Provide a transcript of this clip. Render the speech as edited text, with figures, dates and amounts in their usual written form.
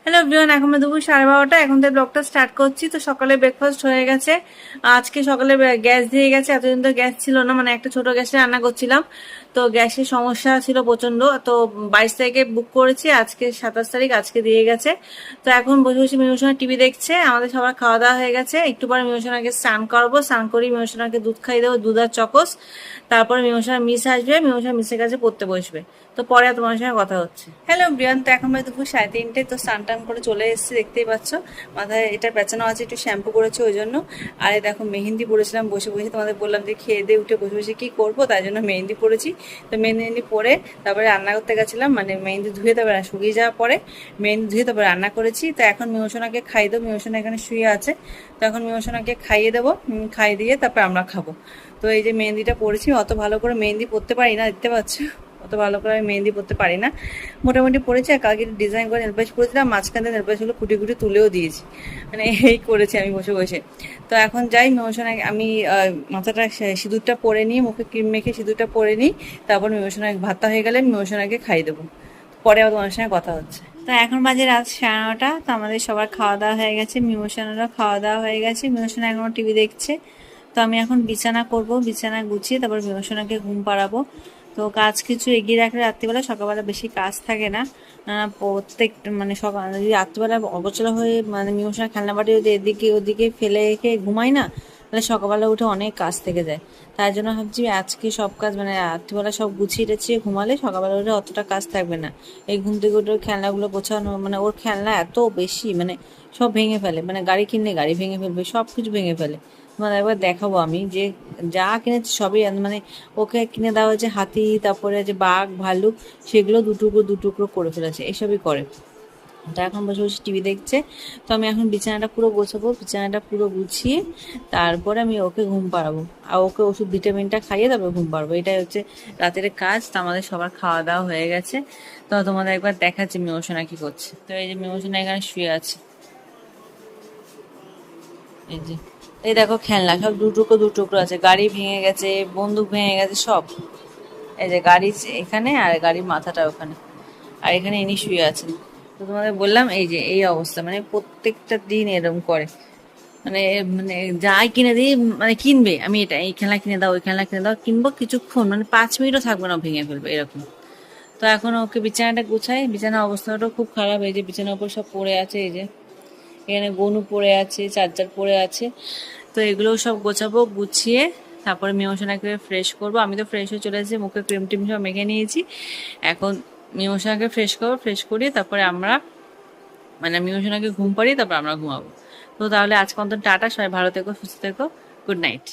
Hello everyone, এখন দুপুর 12:30। এখন থেকে ব্লগটা স্টার্ট করছি। তো সকালে ব্রেকফাস্ট হয়ে গেছে। আজকে সকালে গ্যাস দিয়ে গেছে। এতদিন তো গ্যাস ছিল না, মানে একটা ছোট গ্যাসে রান্না করছিলাম। তো গ্যাসের সমস্যা ছিল প্রচন্ড। তো 22 তারিখে বুক করেছি, আজকে 27 তারিখ, আজকে দিয়ে গেছে। তো এখন বসে বসে মিউসোনা টিভি দেখছে। আমাদের সবার খাওয়া দাওয়া হয়ে গেছে। একটু পরে মিউসোনাকে স্নান করবো, স্নান করি মিউসোনাকে দুধ খাইয়ে দেবো, দুধ আর চকোস। তারপরে মিউসোনা মিস আসবে, মিউসোনা মিসের কাছে পড়তে বসবে। তো পরে তোমার সঙ্গে কথা হচ্ছে। হ্যালো ব্রিয়ান, তো এখন বাজে দুপুর 3:30। তো স্নান টান করে চলে এসেছি, দেখতেই পাচ্ছ। মাথায় এটা পেঁচানো আছে, একটু শ্যাম্পু করেছে ওই জন্য। আর এই দেখো মেহেন্দি পরেছিলাম বসে বসে, তোমাদের বললাম যে খেয়ে দিয়ে উঠে বসে বসে কি করবো, তাই জন্য মেহেন্দি পরেছি। তো মেহেন্দি পরে তারপরে রান্না করতে গেছিলাম, মানে মেহেন্দি ধুয়ে তারপরে শুকিয়ে যাওয়ার পরে মেহেন্দি ধুয়ে তারপরে রান্না করেছি। তো এখন মিউসোনাকে খাইয়ে দেবো, মিউসোনা এখানে শুয়ে আছে। তো এখন মিউসোনাকে খাইয়ে দেবো, খাইয়ে দিয়ে তারপরে আমরা খাবো। তো এই যে মেহেন্দিটা পরেছি, অত ভালো করে মেহেন্দি পরতে পারি না, দেখতে পাচ্ছ। অত ভালো করে আমি মেহেন্দি পরতে পারি না, মোটামুটি পরেছি। আর কালকে ডিজাইন করে নেলপালিশ করেছিলাম, মাঝখান থেকে নেলপালিশগুলো কুটি কুটি তুলেও দিয়েছি, মানে এই করেছি আমি বসে বসে। তো এখন যাই মিউসোনা, আমি মাথাটা সিঁদুরটা পরে নিই, মুখে ক্রিম মেখে সিঁদুরটা পরে নিই। তারপর মিউসোনা ভাতটা হয়ে গেলে মিউসোনাকে খাই দেবো। পরে আবার তোমার সঙ্গে কথা হচ্ছে। তো এখন বাজে রাত 9:30। তো আমাদের সবার খাওয়া দাওয়া হয়ে গেছে, মিউসোনারও খাওয়া দাওয়া হয়ে গেছে। মিউসোনা এখনো টিভি দেখছে। তো আমি এখন বিছানা করব, বিছানা গুছিয়ে তারপর মিউসোনাকে ঘুম পাড়াবো। তো কাজ কিছু এগিয়ে রাখলে রাত্রিবেলা, সকালবেলা বেশি কাজ থাকে না। প্রত্যেক মানে সকাল যদি রাত্রিবেলা অগোছালো হয়ে মানে মিউসোনা খেলনা বাটি যদি এদিকে ওদিকে ফেলে রেখে ঘুমাই না, তাহলে সকালবেলা উঠে অনেক কাজ থেকে যায়। তাই জন্য ভাবছি আজকে সব কাজ মানে রাত্রিবেলা সব গুছিয়ে টেছিয়ে ঘুমালে সকালবেলা উঠে অতটা কাজ থাকবে না। এই ঘুম থেকে উঠে ওর খেলনাগুলো গোছানো, মানে ওর খেলনা এত বেশি, মানে সব ভেঙে ফেলে, মানে গাড়ি কিনলে গাড়ি ভেঙে ফেলবে, সব কিছু ভেঙে ফেলে। মানে একবার দেখাবো আমি যে যা কিনেছি সবই, মানে ওকে কিনে দেওয়া হয়েছে হাতি, তারপরে যে বাঘ ভাল্লুক, সেগুলো দুটুকরো দুটুকরো করে ফেলেছে, এসবই করে। তা এখন বসে বসে টিভি দেখছে। তো আমি এখন বিছানাটা পুরো গোছাবো, বিছানাটা পুরো গুছিয়ে তারপরে আমি ওকে ঘুম পাড়াবো। আর ওকে ওষুধ ভিটামিনটা খাইয়ে তারপরে ঘুম পাড়াবো, এটাই হচ্ছে রাতের কাজ। তো আমাদের সবার খাওয়া দাওয়া হয়ে গেছে। তো তোমাদের একবার দেখাচ্ছি মিমোশনা কি করছে। তো এই যে মিমোশনা এখানে শুয়ে আছে, এই যে এই দেখো খেলনা সব দুটুকরো দুটুকরো আছে, গাড়ি ভেঙে গেছে, বন্দুক ভেঙে গেছে সব। এই যে গাড়ি এখানে, আর গাড়ির মাথাটা ওখানে, আর এখানে ইনি শুয়ে আছেন। তো তোমাদের বললাম এই যে এই অবস্থা, মানে প্রত্যেকটা দিন এরকম করে। মানে মানে যাই কিনে দিই, মানে কিনবে, আমি এটা এই খেলনা কিনে দাও, ওই খেলনা কিনে দাও, কিনবো কিছুক্ষণ, মানে 5 মিনিটও থাকবে না, ভেঙে ফেলবে এরকম। তো এখন ওকে বিছানাটা গুছাই, বিছানার অবস্থাটাও খুব খারাপ। এই যে বিছানার উপর সব পড়ে আছে, এই যে এখানে গনু পড়ে আছে, চার্জার পড়ে আছে। তো এগুলো সব গোছাবো, গুছিয়ে তারপরে মিমোশনাকে ফ্রেশ করবো। আমি তো ফ্রেশ হয়ে চলে এসেছি, মুখে ক্রিম টিম সব মেখে নিয়েছি। এখন মিমোশনাকে ফ্রেশ করবো, ফ্রেশ করিয়ে তারপরে আমরা মানে মিমোশনাকে ঘুম পাড়িয়ে তারপর আমরা ঘুমাবো। তো তাহলে আজকে অন্তত টাটা, সবাই ভালো থেকো, সুস্থ থেকো, গুড নাইট।